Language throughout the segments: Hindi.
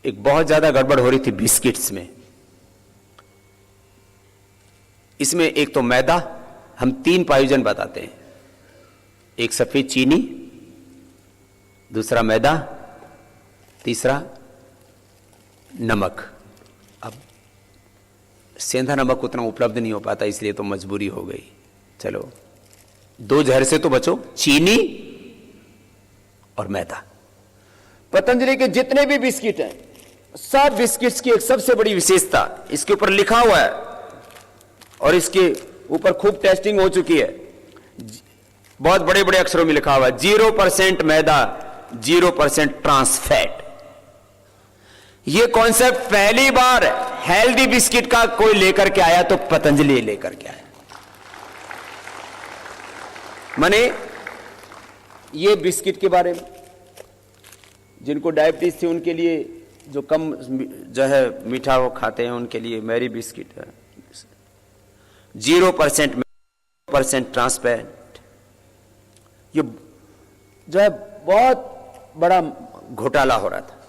एक बहुत ज्यादा गड़बड़ हो रही थी बिस्किट्स में। इसमें एक तो मैदा, हम 3 पायोजन बताते हैं, एक सफेद चीनी, दूसरा मैदा, तीसरा नमक। अब सेंधा नमक उतना उपलब्ध नहीं हो पाता, इसलिए तो मजबूरी हो गई। चलो 2 जहर से तो बचो, चीनी और मैदा। पतंजलि के जितने भी बिस्किट हैं, सब बिस्किट्स की एक सबसे बड़ी विशेषता, इसके ऊपर लिखा हुआ है और इसके ऊपर खूब टेस्टिंग हो चुकी है, बहुत बड़े बड़े अक्षरों में लिखा हुआ है 0% मैदा, 0% ट्रांस फैट। यह कॉन्सेप्ट पहली बार हेल्दी बिस्किट का कोई लेकर के आया तो पतंजलि लेकर के आया। माने ये बिस्किट के बारे में, जिनको डायबिटीज थी उनके लिए, जो कम जो है मीठा वो खाते हैं उनके लिए मैरी बिस्किट है। 0% ट्रांसपेरेंट, ये जो है बहुत बड़ा घोटाला हो रहा था।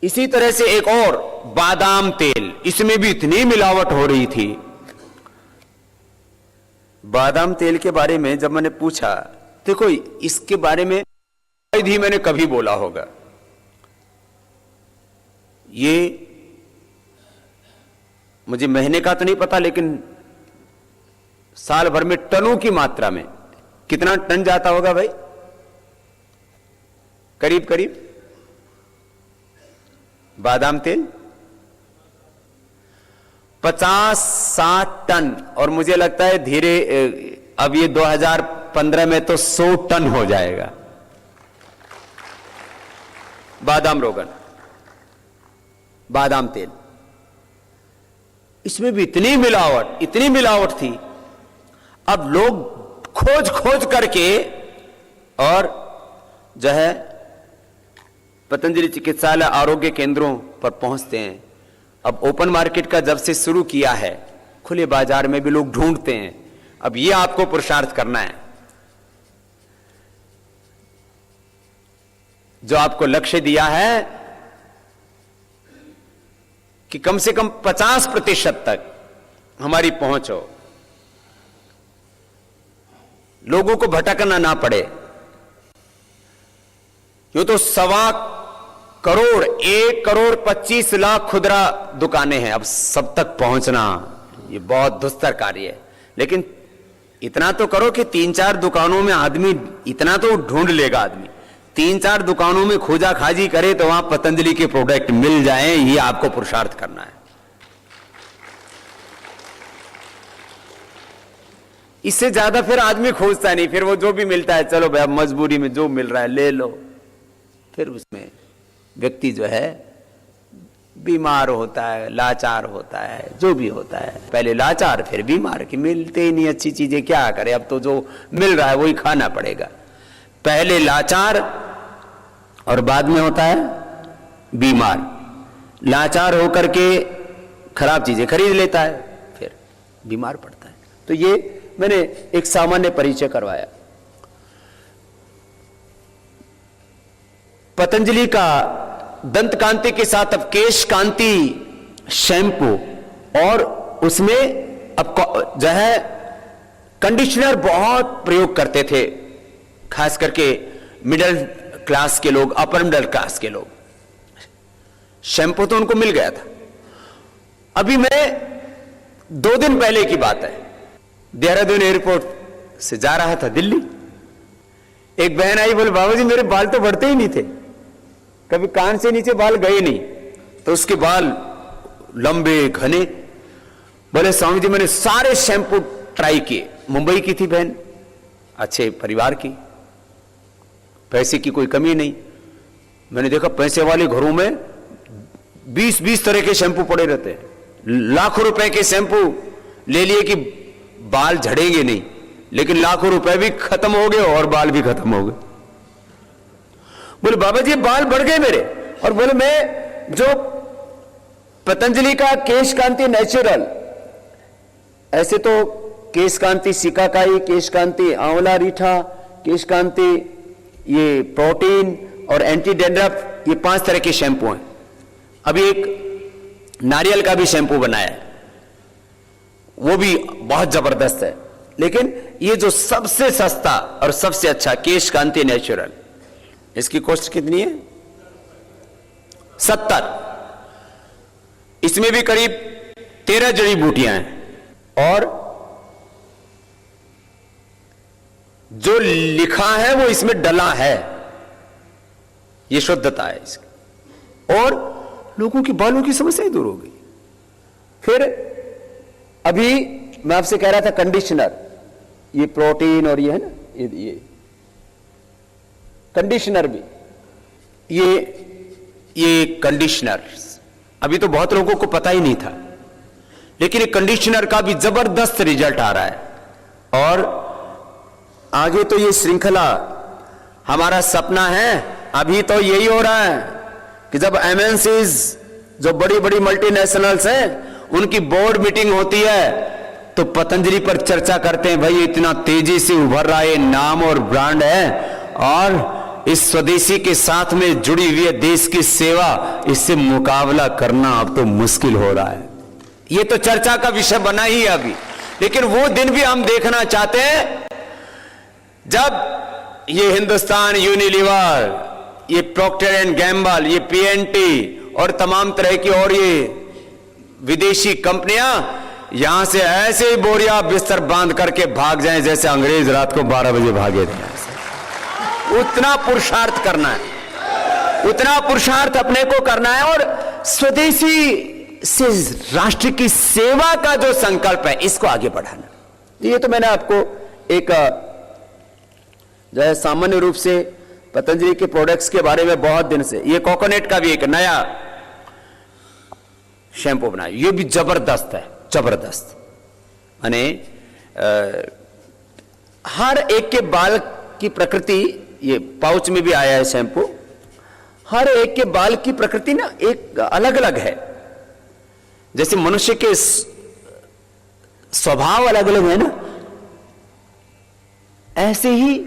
इसी तरह से एक और बादाम तेल, इसमें भी इतनी मिलावट हो रही थी। बादाम तेल के बारे में जब मैंने पूछा, देखो इसके बारे में शायद ही मैंने कभी बोला होगा, ये मुझे महीने का तो नहीं पता, लेकिन साल भर में टनों की मात्रा में, कितना टन जाता होगा भाई, करीब करीब बादाम तेल 50-60 टन। और मुझे लगता है धीरे, अब ये 2015 में तो 100 टन हो जाएगा बादाम रोगन, बादाम तेल। इसमें भी इतनी मिलावट थी। अब लोग खोज खोज करके और जो है पतंजलि चिकित्सालय आरोग्य केंद्रों पर पहुंचते हैं। अब ओपन मार्केट का जब से शुरू किया है, खुले बाजार में भी लोग ढूंढते हैं। अब ये आपको पुरुषार्थ करना है, जो आपको लक्ष्य दिया है कि कम से कम 50% तक हमारी पहुंच हो, लोगों को भटकना ना पड़े। यूं तो 1.25 करोड़ 1,25,00,000 खुदरा दुकानें हैं। अब सब तक पहुंचना ये बहुत दुस्तर कार्य है, लेकिन इतना तो करो कि 3-4 दुकानों में आदमी, इतना तो ढूंढ लेगा आदमी, 3-4 दुकानों में खोजा खाजी करे तो वहां पतंजलि के प्रोडक्ट मिल जाएं। ये आपको पुरुषार्थ करना है। इससे ज्यादा फिर आदमी खोजता नहीं, फिर वो जो भी मिलता है, चलो भाई मजबूरी में जो मिल रहा है ले लो। फिर उसमें व्यक्ति जो है बीमार होता है, लाचार होता है, जो भी होता है। पहले लाचार फिर बीमार, कि मिलते ही नहीं अच्छी चीजें, क्या करे, अब तो जो मिल रहा है वही खाना पड़ेगा। पहले लाचार और बाद में होता है बीमार। लाचार होकर के खराब चीजें खरीद लेता है, फिर बीमार पड़ता है। तो ये मैंने एक सामान्य परिचय करवाया। पतंजलि का दंत कांति के साथ अब केश कांति शैम्पू, और उसमें अब जो है कंडीशनर बहुत प्रयोग करते थे, खास करके मिडिल क्लास के लोग, अपर मिडिल क्लास के लोग। शैम्पू तो उनको मिल गया था। अभी मैं 2 दिन पहले की बात है, देहरादून एयरपोर्ट से जा रहा था दिल्ली। एक बहन आई, बोले बाबा जी मेरे बाल तो बढ़ते ही नहीं थे, कभी कान से नीचे बाल गए नहीं, तो उसके बाल लंबे घने। बोले स्वामी जी मैंने सारे शैम्पू ट्राई किए। मुंबई की थी बहन, अच्छे परिवार की, पैसे की कोई कमी नहीं। मैंने देखा पैसे वाले घरों में 20-20 तरह के शैम्पू पड़े रहते हैं, लाखों रुपए के शैम्पू ले लिए कि बाल झड़ेंगे नहीं, लेकिन लाखों रुपए भी खत्म हो गए और बाल भी खत्म हो गए। बोले बाबा जी बाल बढ़ गए मेरे। और बोले मैं जो पतंजलि का केश कांति नेचुरल, ऐसे तो केश कांति सिकाकाई, केश कांति आंवला रीठा, केश कांति ये प्रोटीन और एंटी डैंड्रफ, ये 5 तरह के शैम्पू हैं। अभी एक नारियल का भी शैंपू बनाया है, वो भी बहुत जबरदस्त है। लेकिन ये जो सबसे सस्ता और सबसे अच्छा केश कांति नेचुरल, इसकी कॉस्ट कितनी है? 70। इसमें भी करीब 13 जड़ी बूटियां हैं और जो लिखा है वो इसमें डला है, ये शुद्धता है इसकी, और लोगों की बालों की समस्या दूर हो गई। फिर अभी मैं आपसे कह रहा था कंडीशनर, ये प्रोटीन और ये है ना, ये कंडीशनर भी, ये कंडीशनर अभी तो बहुत लोगों को पता ही नहीं था, लेकिन ये कंडीशनर का भी जबरदस्त रिजल्ट आ रहा है। और आगे तो ये श्रृंखला, हमारा सपना है, अभी तो यही हो रहा है कि जब एमएनसीज, जो बड़ी बड़ी मल्टीनेशनल्स हैं, उनकी बोर्ड मीटिंग होती है तो पतंजलि पर चर्चा करते हैं, भाई इतना तेजी से उभर रहा है नाम और ब्रांड है, और इस स्वदेशी के साथ में जुड़ी हुई है देश की सेवा, इससे मुकाबला करना अब तो मुश्किल हो रहा है। ये तो चर्चा का विषय बना ही है अभी, लेकिन वो दिन भी हम देखना चाहते हैं जब ये हिंदुस्तान यूनिलीवर, ये प्रॉक्टर एंड गैम्बल, ये पीएनटी और तमाम तरह की और ये विदेशी कंपनियां यहां से ऐसे ही बोरिया बिस्तर बांध करके भाग जाएं जैसे अंग्रेज रात को 12 बजे भागे थे। उतना पुरुषार्थ करना है, उतना पुरुषार्थ अपने को करना है, और स्वदेशी से राष्ट्र की सेवा का जो संकल्प है इसको आगे बढ़ाना। ये तो मैंने आपको एक जो है सामान्य रूप से पतंजलि के प्रोडक्ट्स के बारे में बहुत दिन से, ये कोकोनट का भी एक नया शैंपू बनाया, ये भी जबरदस्त है, जबरदस्त। माने हर एक के बाल की प्रकृति, ये पाउच में भी आया है शैंपू, हर एक के बाल की प्रकृति ना एक अलग अलग है। जैसे मनुष्य के स्वभाव अलग अलग है ना, ऐसे ही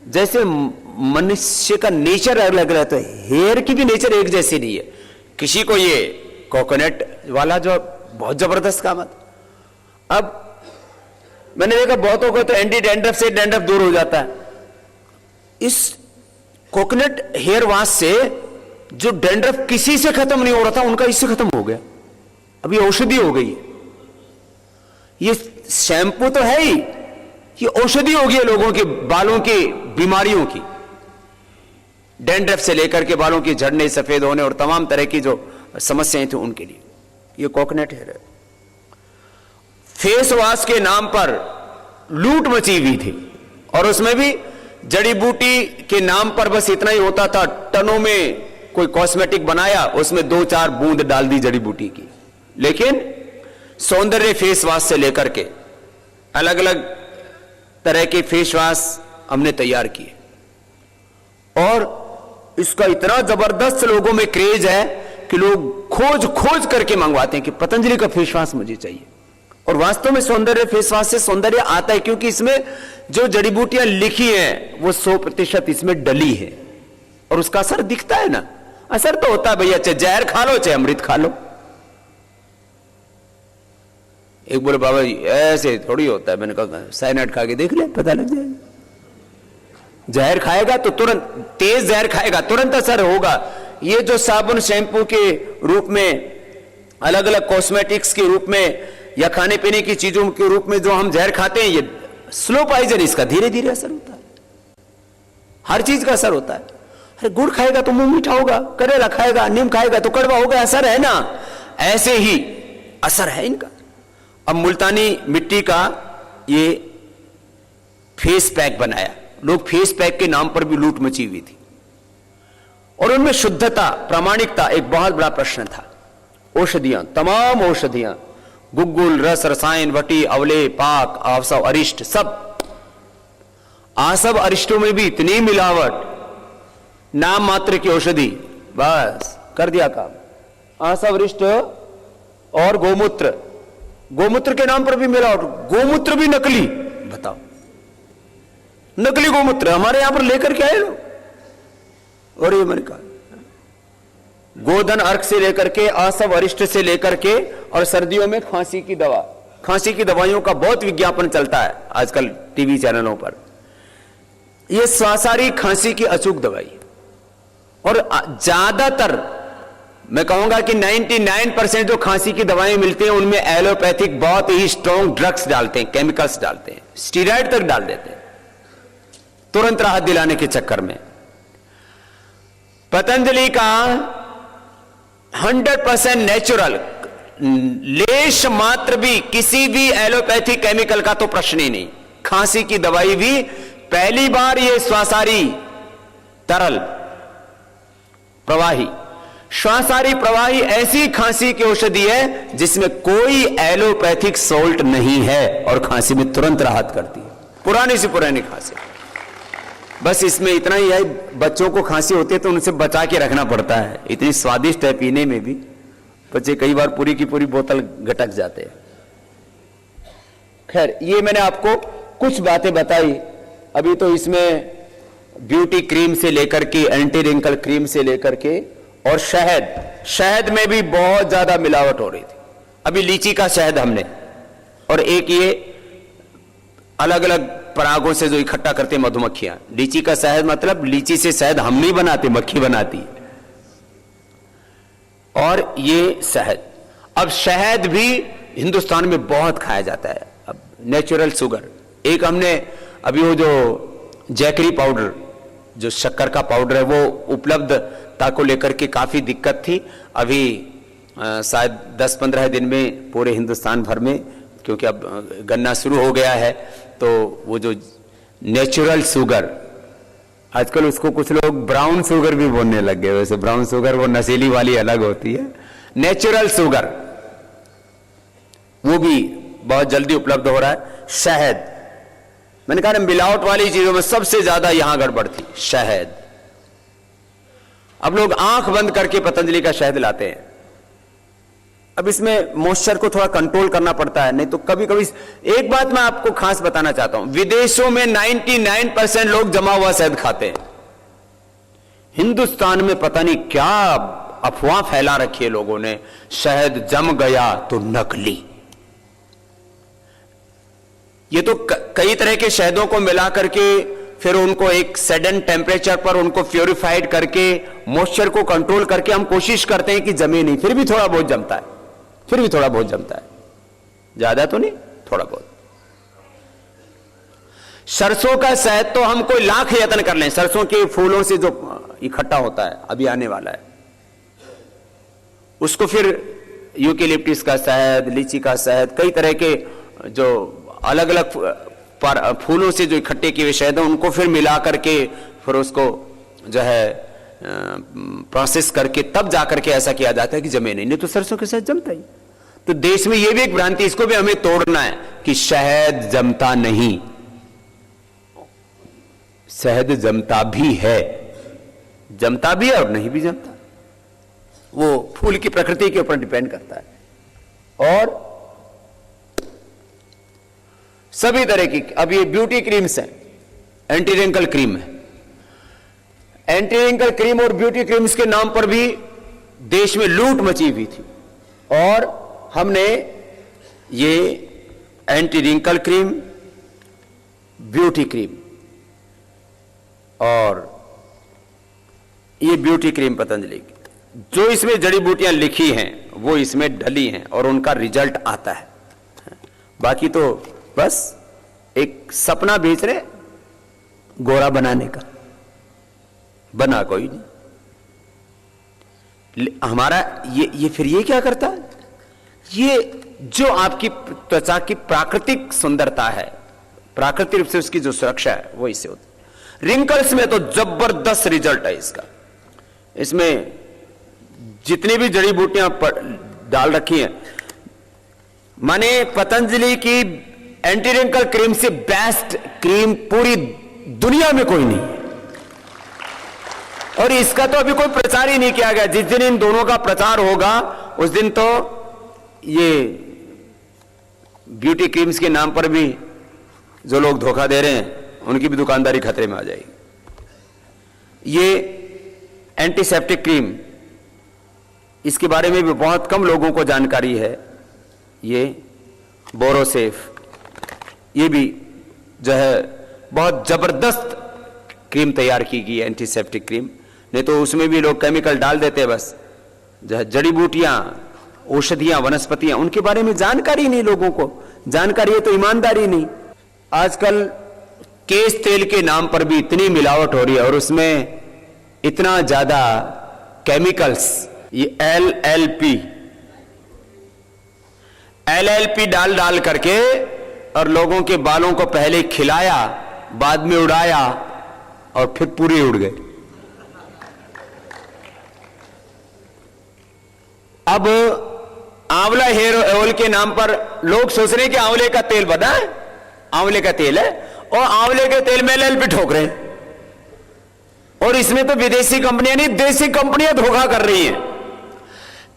जैसे मनुष्य का नेचर अलग अलग है, हेयर की भी नेचर एक जैसी नहीं है। किसी को ये कोकोनट वाला जो बहुत जबरदस्त काम आता, अब मैंने देखा बहुतों को तो एंटी डैंड्रफ से डैंड्रफ दूर हो जाता है। इस कोकोनट हेयर वॉश से जो डैंड्रफ किसी से खत्म नहीं हो रहा था, उनका इससे खत्म हो गया। अभी औषधि हो गई है, ये शैंपू तो है ही, ये औषधि हो गई है लोगों के बालों की बीमारियों की, डैंड्रफ से लेकर के बालों की झड़ने, सफेद होने और तमाम तरह की जो समस्याएं थी उनके लिए ये कोकोनट हेयर है। फेस वॉश के नाम पर लूट मची हुई थी, और उसमें भी जड़ी बूटी के नाम पर बस इतना ही होता था, टनों में कोई कॉस्मेटिक बनाया, उसमें 2-4 बूंद डाल दी जड़ी बूटी की। लेकिन सौंदर्य फेस वॉश से लेकर के अलग अलग तरह के फेस वॉश हमने तैयार किए, और इसका इतना जबरदस्त लोगों में क्रेज है कि लोग खोज खोज करके मंगवाते हैं कि पतंजलि का फेस वॉश मुझे चाहिए। और वास्तव में सौंदर्य फेस वॉश से सौंदर्य आता है, क्योंकि इसमें जो जड़ी बूटियां लिखी हैं वो 100% इसमें डली है, और उसका असर दिखता है ना। असर तो होता है भैया, चाहे जहर खा लो चाहे अमृत खा लो। एक बोले बाबा जी ऐसे थोड़ी होता है, मैंने कहा साइनाइड खा के देख ले, पता लग जाएगा। जहर खाएगा तो तुरंत, तेज जहर खाएगा तुरंत असर होगा। ये जो साबुन शैंपू के रूप में, अलग अलग कॉस्मेटिक्स के रूप में, या खाने पीने की चीजों के रूप में जो हम जहर खाते हैं, ये स्लो पॉइजन, इसका धीरे धीरे असर होता है। हर चीज का असर होता है। अरे गुड़ खाएगा तो मुंह मीठा होगा, करेला खाएगा, नीम खाएगा तो कड़वा होगा, असर है ना। ऐसे ही असर है इनका। अब मुल्तानी मिट्टी का ये फेस पैक बनाया, लोग फेस पैक के नाम पर भी लूट मची हुई थी, और उनमें शुद्धता, प्रामाणिकता एक बहुत बड़ा प्रश्न था। औषधियां, तमाम औषधियां, गुग्गुल, रस, रसायन, वटी, अवले, पाक, आवसव, अरिष्ट, सब आसव अरिष्टों में भी इतनी मिलावट, नाम मात्र की औषधि, बस कर दिया काम। आसव, अरिष्ट और गोमूत्र, गोमूत्र के नाम पर भी मिलावट, गोमूत्र भी नकली। बताओ, नकली गोमूत्र हमारे यहां पर लेकर के आए लोग। और ये मैंने कहा गोधन अर्क से लेकर के आसव वरिष्ठ से लेकर के, और सर्दियों में खांसी की दवा, खांसी की दवाइयों का बहुत विज्ञापन चलता है आजकल टीवी चैनलों पर। यह स्वासारी खांसी की अचूक दवाई, और ज्यादातर मैं कहूंगा कि 99% जो खांसी की दवाएं मिलती हैं उनमें एलोपैथिक बहुत ही स्ट्रॉन्ग ड्रग्स डालते हैं, केमिकल्स डालते हैं, स्टीरॉयड तक डाल देते हैं तुरंत राहत दिलाने के चक्कर में। पतंजलि का 100% नेचुरल, लेश मात्र भी किसी भी एलोपैथिक केमिकल का तो प्रश्न ही नहीं। खांसी की दवाई भी पहली बार ये स्वासारी तरल प्रवाही, श्वासारी प्रवाही ऐसी खांसी की औषधि है जिसमें कोई एलोपैथिक सोल्ट नहीं है और खांसी में तुरंत राहत करती है, पुरानी से पुरानी खांसी। बस इसमें इतना ही है, बच्चों को खांसी होती है तो उनसे बचा के रखना पड़ता है, इतनी स्वादिष्ट है पीने में भी, बच्चे कई बार पूरी की पूरी बोतल गटक जाते हैं। खैर, ये मैंने आपको कुछ बातें बताई। अभी तो इसमें ब्यूटी क्रीम से लेकर के, एंटी रिंकल क्रीम से लेकर के, और शहद में भी बहुत ज्यादा मिलावट हो रही थी। अभी लीची का शहद हमने, और एक ये अलग अलग परागों से जो इकट्ठा करते हैं मधुमक्खियां, लीची का शहद मतलब लीची से शहद हम नहीं बनाते, मक्खी बनाती है। और ये शहद, अब शहद भी हिंदुस्तान में बहुत खाया जाता है। अब नेचुरल शुगर, एक हमने अभी वो जो जैकरी पाउडर, जो शक्कर का पाउडर है, वो उपलब्धता को लेकर के काफी दिक्कत थी। अभी शायद 10-15 दिन में पूरे हिंदुस्तान भर में, क्योंकि अब गन्ना शुरू हो गया है, तो वो जो नेचुरल शुगर, आजकल उसको कुछ लोग ब्राउन शुगर भी बोलने लग गए। वैसे ब्राउन शुगर वो नशीली वाली अलग होती है, नेचुरल शुगर वो भी बहुत जल्दी उपलब्ध हो रहा है। शहद, मैंने कहा मिलावट वाली चीजों में सबसे ज्यादा यहां गड़बड़ थी, शहद। अब लोग आंख बंद करके पतंजलि का शहद लाते हैं। अब इसमें मॉइस्चर को थोड़ा कंट्रोल करना पड़ता है, नहीं तो कभी कभी। एक बात मैं आपको खास बताना चाहता हूं, विदेशों में 99% लोग जमा हुआ शहद खाते हैं। हिंदुस्तान में पता नहीं क्या अफवाह फैला रखी है लोगों ने, शहद जम गया तो नकली। ये तो कई तरह के शहदों को मिला करके फिर उनको एक सडन टेम्परेचर पर उनको प्योरीफाइड करके मॉइस्चर को कंट्रोल करके हम कोशिश करते हैं कि जमे नहीं, फिर भी थोड़ा बहुत जमता है, फिर भी थोड़ा बहुत जमता है, ज्यादा तो नहीं, थोड़ा बहुत। सरसों का शहद तो हम कोई लाख यत्न कर लें, सरसों के फूलों से जो इकट्ठा होता है, अभी आने वाला है, उसको फिर यूकेलिप्टिस का शहद, लीची का शहद, कई तरह के जो अलग अलग फूलों से जो इकट्ठे किए हुए शहद हैं उनको फिर मिला करके फिर उसको जो है प्रोसेस करके तब जाकर के ऐसा किया जाता है कि जमे नहीं तो सरसों के शहद जमता ही। तो देश में यह भी एक भ्रांति, इसको भी हमें तोड़ना है कि शहद जमता नहीं, शहद जमता भी है, जमता भी है और नहीं भी जमता, वो फूल की प्रकृति के ऊपर डिपेंड करता है। और सभी तरह की, अब ये ब्यूटी क्रीम्स हैं, एंटी रिंकल क्रीम है, एंटी रिंकल क्रीम और ब्यूटी क्रीम्स के नाम पर भी देश में लूट मची हुई थी। और हमने ये anti wrinkle cream, beauty cream और ये ब्यूटी क्रीम पतंजलि की, जो इसमें जड़ी बूटियां लिखी हैं वो इसमें डली हैं और उनका रिजल्ट आता है। बाकी तो बस एक सपना बेच रहे गोरा बनाने का, बना कोई नहीं। हमारा ये फिर ये क्या करता है, ये जो आपकी त्वचा की प्राकृतिक सुंदरता है, प्राकृतिक रूप से उसकी जो सुरक्षा है वो इससे होती है। रिंकल्स में तो जबरदस्त रिजल्ट है इसका। इसमें जितनी भी जड़ी बूटियां डाल रखी हैं, माने पतंजलि की एंटी रिंकल क्रीम से बेस्ट क्रीम पूरी दुनिया में कोई नहीं है। और इसका तो अभी कोई प्रचार ही नहीं किया गया। जिस दिन इन दोनों का प्रचार होगा उस दिन तो ये ब्यूटी क्रीम्स के नाम पर भी जो लोग धोखा दे रहे हैं उनकी भी दुकानदारी खतरे में आ जाएगी। ये एंटीसेप्टिक क्रीम इसके बारे में भी बहुत कम लोगों को जानकारी है। ये बोरोसेफ, ये भी जो है बहुत जबरदस्त क्रीम तैयार की गई है, एंटीसेप्टिक क्रीम। नहीं तो उसमें भी लोग केमिकल डाल देते हैं। बस जो है जड़ी बूटियां, औषधियां, वनस्पतियां, उनके बारे में जानकारी नहीं लोगों को। जानकारी है तो ईमानदारी नहीं। आजकल केश तेल के नाम पर भी इतनी मिलावट हो रही है और उसमें इतना ज्यादा केमिकल्स, ये एलएलपी डाल डाल करके, और लोगों के बालों को पहले खिलाया, बाद में उड़ाया और फिर पूरे उड़ गए। अब आंवला हेयर ऑयल के नाम पर लोग सोच रहे हैं कि आंवले का तेल बना है, आंवले का तेल है, और आंवले के तेल में एलएलपी ठोक रहे हैं। और इसमें तो विदेशी कंपनियां नहीं, देसी कंपनियां धोखा कर रही हैं।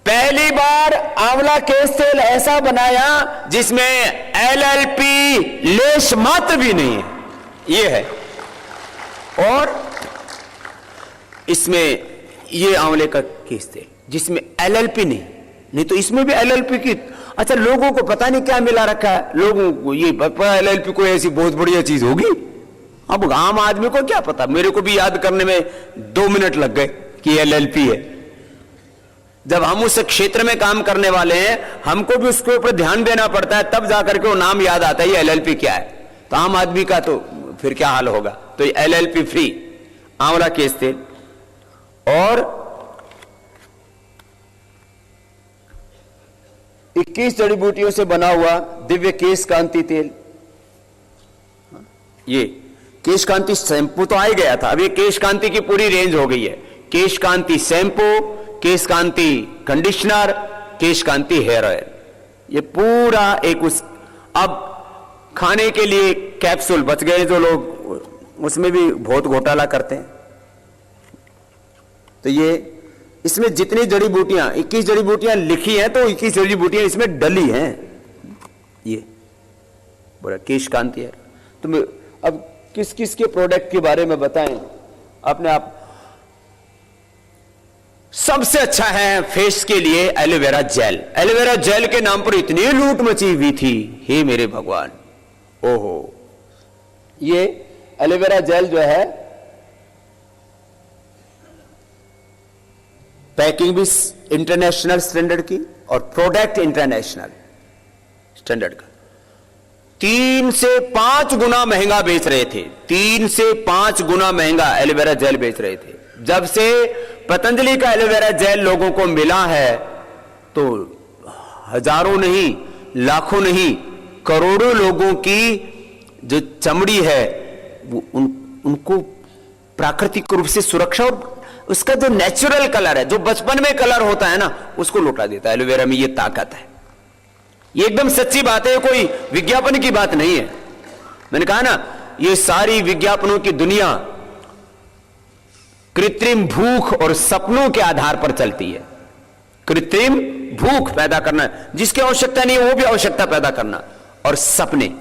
पहली बार आंवला केश तेल ऐसा बनाया जिसमें एलएलपी लेश मात्र भी नहीं है, ये है। और इसमें ये आंवले का केश तेल जिसमें एलएलपी नहीं तो इसमें भी एलएलपी की। अच्छा, लोगों को पता नहीं क्या मिला रखा है। लोगों को ये पता एलएलपी कोई ऐसी बहुत बढ़िया चीज होगी। अब आम आदमी को क्या पता, मेरे को भी याद करने में 2 मिनट लग गए कि एलएलपी है। जब हम उस क्षेत्र में काम करने वाले हैं, हमको भी उसके ऊपर ध्यान देना पड़ता है, तब जाकर के वो नाम याद आता है ये एलएलपी क्या है। तो आम आदमी का तो फिर क्या हाल होगा। तो ये एलएलपी फ्री आंवला केश तेल। और 21 जड़ी बूटियों से बना हुआ दिव्य केश कांति तेल। ये केश कांति शैंपू तो आ ही गया था, अब ये केश कांति की पूरी रेंज हो गई है। केश कांति शैंपू, केश कांति कंडीशनर, केश कांति हेयर ऑयल, ये पूरा एक उस। अब खाने के लिए कैप्सूल बच गए जो लोग उसमें भी बहुत घोटाला करते हैं। तो ये इसमें जितनी जड़ी बूटियां 21 जड़ी बूटियां लिखी हैं, तो 21 जड़ी बूटियां इसमें डली हैं। ये बड़ा केश कांति है। तो अब किस किस के प्रोडक्ट के बारे में बताएं अपने आप। सबसे अच्छा है फेस के लिए एलोवेरा जेल। एलोवेरा जेल के नाम पर इतनी लूट मची हुई थी, हे मेरे भगवान। ओहो, ये एलोवेरा जेल जो है पैकिंग भी इंटरनेशनल स्टैंडर्ड की और प्रोडक्ट इंटरनेशनल स्टैंडर्ड का। 3 से 5 गुना महंगा बेच रहे थे, 3 से 5 गुना महंगा एलोवेरा जेल बेच रहे थे। जब से पतंजलि का एलोवेरा जेल लोगों को मिला है, तो हजारों नहीं, लाखों नहीं, करोड़ों लोगों की जो चमड़ी है वो उनको प्राकृतिक रूप से सुरक्षा, और उसका जो नेचुरल कलर है, जो बचपन में कलर होता है ना, उसको लौटा देता है। एलोवेरा में ये ताकत है। ये एकदम सच्ची बात है, कोई विज्ञापन की बात नहीं है। मैंने कहा ना, ये सारी विज्ञापनों की दुनिया कृत्रिम भूख और सपनों के आधार पर चलती है। कृत्रिम भूख पैदा करना, जिसकी आवश्यकता नहीं है वो भी आवश्यकता पैदा करना, और सपने।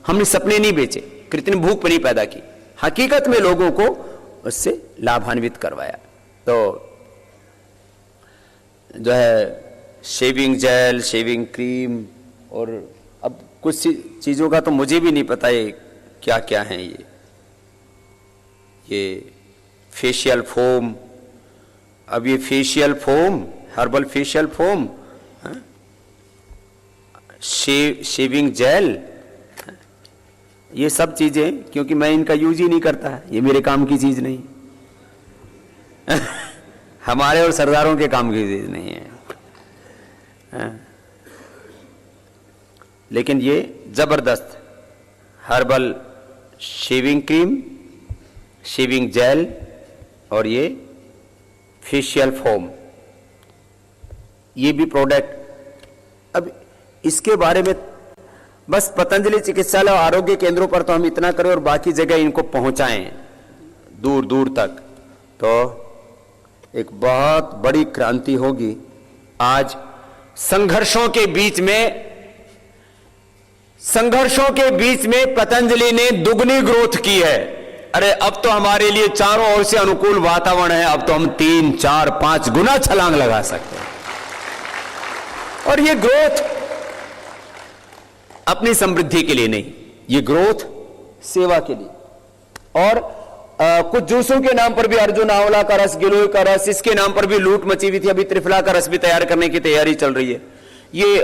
हमने सपने नहीं बेचे, कृत्रिम भूख पर नहीं पैदा की, हकीकत में लोगों को उससे लाभान्वित करवाया। तो जो है शेविंग जेल, शेविंग क्रीम, और अब कुछ चीजों का तो मुझे भी नहीं पता ये क्या क्या है। ये फेशियल फोम, अब ये facial foam, herbal facial foam, shaving jail, ये सब चीजें, क्योंकि मैं इनका यूज ही नहीं करता है, ये मेरे काम की चीज नहीं हमारे और सरदारों के काम की चीज नहीं है। लेकिन ये जबरदस्त herbal shaving cream, shaving jail और ये फेशियल फोम, ये भी प्रोडक्ट। अब इसके बारे में बस पतंजलि चिकित्सालय और आरोग्य केंद्रों पर तो हम इतना करें और बाकी जगह इनको पहुंचाएं दूर दूर तक, तो एक बहुत बड़ी क्रांति होगी। आज संघर्षों के बीच में पतंजलि ने दुगनी ग्रोथ की है। अरे अब तो हमारे लिए चारों ओर से अनुकूल वातावरण है, अब तो हम 3, 4, 5 गुना छलांग लगा सकते हैं। और ये ग्रोथ अपनी समृद्धि के लिए नहीं, ये ग्रोथ सेवा के लिए। और कुछ जूसों के नाम पर भी, अर्जुन आंवला का रस, गिलोय का रस, इसके नाम पर भी लूट मची हुई थी। अभी त्रिफला का रस भी तैयार करने की तैयारी चल रही है। ये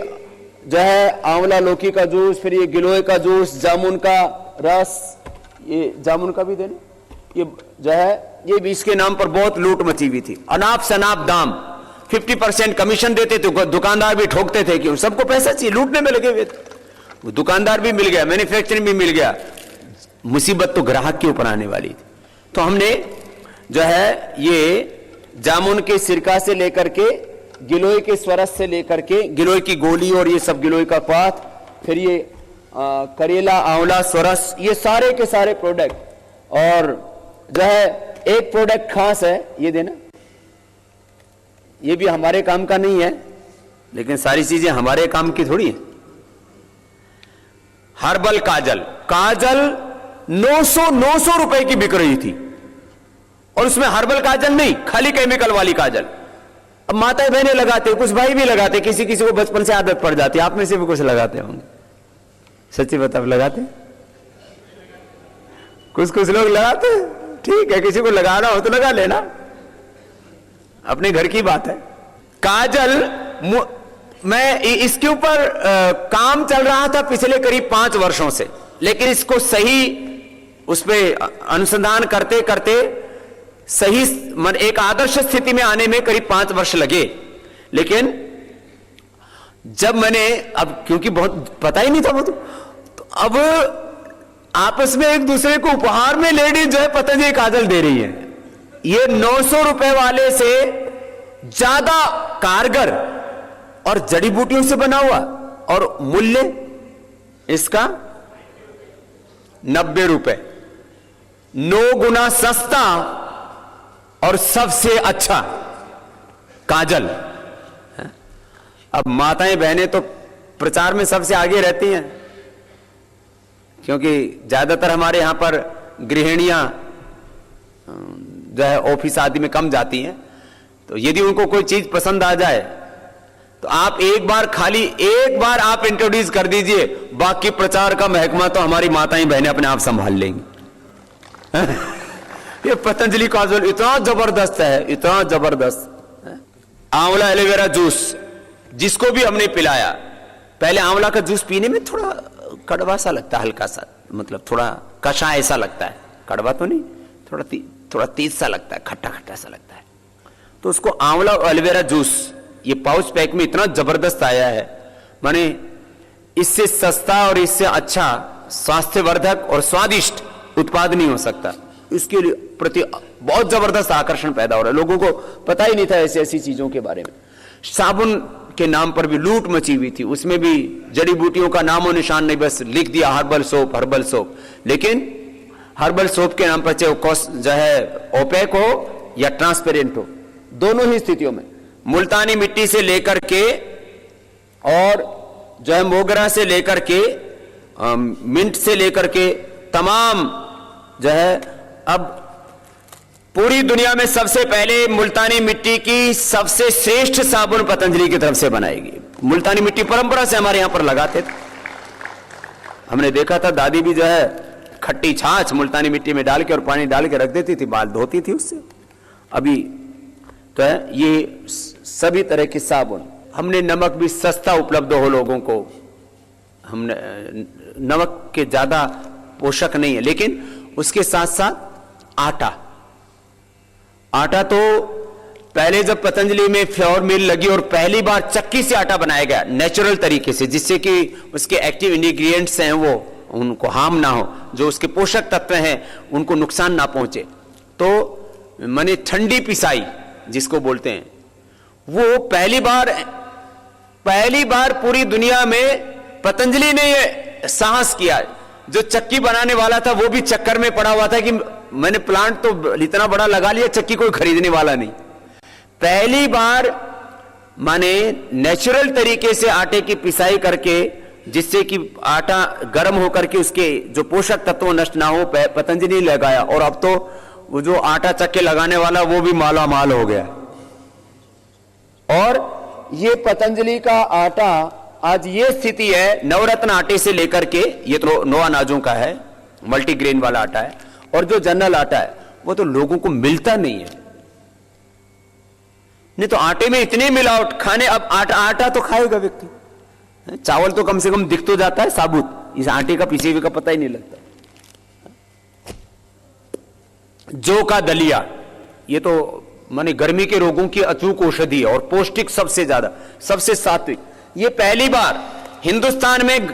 जो है आंवला लौकी का जूस, फिर ये गिलोय का जूस, जामुन का रस, ये जामुन का भी देने, ये जो है ये भी इसके नाम पर बहुत लूट मची हुई थी। अनाप शनाप दाम, 50% कमीशन देते थे, दुकानदार भी ठोकते थे कि सबको पैसा चाहिए, लूटने में लगे हुए थे। दुकानदार भी मिल गया, मैन्युफैक्चरिंग भी मिल गया, मुसीबत तो ग्राहक के ऊपर आने वाली थी। तो हमने जो है ये जामुन के सिरका से लेकर के, गिलोय के स्वरस से लेकर के, गिलोय की गोली और ये सब गिलोय का पात, फिर ये करेला आंवला स्वरस, ये सारे के सारे प्रोडक्ट। और जो है एक प्रोडक्ट खास है, ये देना, ये भी हमारे काम का नहीं है, लेकिन सारी चीजें हमारे काम की थोड़ी है। हर्बल काजल, काजल 900 रुपए की बिक रही थी, और उसमें हर्बल काजल नहीं, खाली केमिकल वाली काजल। अब माताएं बहनें लगाते, कुछ भाई भी लगाते, किसी किसी को बचपन से आदत पड़ जाती है, आप में से भी कुछ लगाते होंगे, सच्ची बता, लगाते कुछ लोग लगाते, ठीक है, किसी को लगाना हो तो लगा लेना, अपने घर की बात है। काजल, मैं इसके ऊपर काम चल रहा था पिछले करीब 5 वर्षों से, लेकिन इसको सही उस पर अनुसंधान करते करते सही एक आदर्श स्थिति में आने में करीब 5 वर्ष लगे। लेकिन जब मैंने, अब क्योंकि बहुत पता ही नहीं था वो, तो अब आपस में एक दूसरे को उपहार में लेडीज जो है पतंजलि काजल दे रही है। ये 900 रुपए वाले से ज्यादा कारगर और जड़ी बूटियों से बना हुआ, और मूल्य इसका 90 रुपए, 9 गुना सस्ता और सबसे अच्छा काजल। अब माताएं बहनें तो प्रचार में सबसे आगे रहती हैं, क्योंकि ज्यादातर हमारे यहां पर गृहिणियां जो है ऑफिस आदि में कम जाती हैं, तो यदि उनको कोई चीज पसंद आ जाए तो आप एक बार आप इंट्रोड्यूस कर दीजिए, बाकी प्रचार का महकमा तो हमारी माताएं बहनें अपने आप संभाल लेंगी। ये पतंजलि काजल इतना जबरदस्त है, इतना जबरदस्त। आंवला एलोवेरा जूस जिसको भी हमने पिलाया, पहले आंवला का जूस पीने में थोड़ा कड़वा सा लगता है, हल्का सा, मतलब थोड़ा कषाय ऐसा लगता है, कड़वा तो नहीं, थोड़ा तीत सा लगता है, खट्टा खट्टा सा लगता है। तो उसको आंवला और एलोवेरा जूस ये पाउच पैक में इतना जबरदस्त आया है, माने इससे सस्ता और इससे अच्छा स्वास्थ्यवर्धक और स्वादिष्ट उत्पाद नहीं हो सकता। इसके लिए प्रति बहुत जबरदस्त आकर्षण पैदा हो रहा है, लोगों को पता ही नहीं था ऐसी चीजों के बारे में। साबुन के नाम पर भी लूट मची हुई थी, उसमें भी जड़ी बूटियों का नामो निशान नहीं, बस लिख दिया हर्बल सोप। लेकिन हर्बल सोप के नाम पर चाहे वो जो है ओपेक हो या ट्रांसपेरेंट हो, दोनों ही स्थितियों में मुल्तानी मिट्टी से लेकर के और जो है मोगरा से लेकर के मिंट से लेकर के तमाम जो है, अब पूरी दुनिया में सबसे पहले मुल्तानी मिट्टी की सबसे श्रेष्ठ साबुन पतंजलि की तरफ से बनाएगी। मुल्तानी मिट्टी परंपरा से हमारे यहां पर लगाते थे, हमने देखा था दादी भी जो है खट्टी छाछ मुल्तानी मिट्टी में डाल के और पानी डाल के रख देती थी, बाल धोती थी उससे। अभी तो है ये सभी तरह की साबुन। हमने नमक भी सस्ता उपलब्ध हो लोगों को, हमने नमक के ज्यादा पोषक नहीं है, लेकिन उसके साथ साथ आटा तो पहले जब पतंजलि में फ्लोर मिल लगी और पहली बार चक्की से आटा बनाया गया नेचुरल तरीके से, जिससे कि उसके एक्टिव इंग्रेडिएंट्स हैं वो उनको हार्म ना हो, जो उसके पोषक तत्व हैं उनको नुकसान ना पहुंचे, तो माने ठंडी पिसाई जिसको बोलते हैं, वो पहली बार पूरी दुनिया में पतंजलि ने ये साहस किया। जो चक्की बनाने वाला था वो भी चक्कर में पड़ा हुआ था कि मैंने प्लांट तो इतना बड़ा लगा लिया, चक्की कोई खरीदने वाला नहीं। पहली बार माने नेचुरल तरीके से आटे की पिसाई करके, जिससे कि आटा गर्म होकर के उसके जो पोषक तत्व नष्ट ना हो, पतंजलि लगाया, और अब तो वो जो आटा चक्के लगाने वाला वो भी माला माल हो गया। और ये पतंजलि का आटा आज ये स्थिति है, नवरत्न आटे से लेकर के, ये तो 9 अनाजों का है, मल्टीग्रेन वाला आटा है, और जो जनरल आटा है वो तो लोगों को मिलता नहीं है। नहीं तो आटे में इतनी मिलावट, खाने अब आटा तो खाएगा व्यक्ति, चावल तो कम से कम दिख तो जाता है साबुत, इस आटे का पिसे हुए का पता ही नहीं लगता। जौ का दलिया, ये तो माने गर्मी के रोगों की अचूक औषधि है और पौष्टिक सबसे ज्यादा, सबसे सात्विक। ये पहली बार हिंदुस्तान में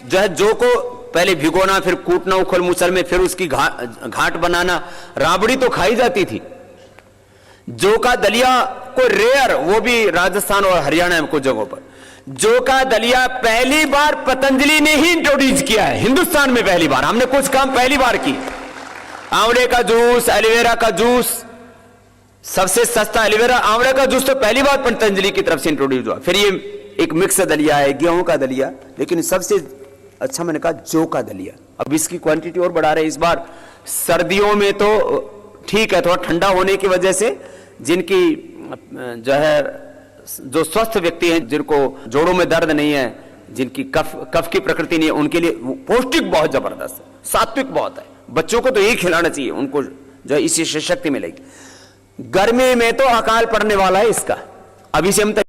जो है जौ को पहले भिगोना, फिर कूटना उखल मुसल में, फिर उसकी घाट बनाना, राबड़ी तो खाई जाती थी। जौ का दलिया को रेयर, वो भी राजस्थान और हरियाणा में कुछ जगहों पर, जौ का दलिया पहली बार पतंजलि ने ही इंट्रोड्यूस किया है हिंदुस्तान में, पहली बार। हमने कुछ काम पहली बार की। आंवले का जूस, एलोवेरा का जूस, सबसे सस्ता एलोवेरा, आंवले का जूस तो पहली बार पतंजलि की तरफ से इंट्रोड्यूस हुआ। फिर ये एक मिक्स दलिया है, गेहूं का दलिया, लेकिन सबसे अच्छा मैंने कहा जौ का दलिया। अब इसकी क्वांटिटी और बढ़ा रहे हैं इस बार। सर्दियों में तो ठीक है, थोड़ा ठंडा होने की वजह से जिनकी जो है, जो स्वस्थ व्यक्ति हैं, जिनको जोड़ों में दर्द नहीं है, जिनकी कफ की प्रकृति नहीं है, उनके लिए पौष्टिक बहुत जबरदस्त है, सात्विक बहुत है। बच्चों को तो यही खिलाना चाहिए, उनको जो इसी से शक्ति मिलेगी। गर्मी में तो अकाल पड़ने वाला है इसका, अभी से हम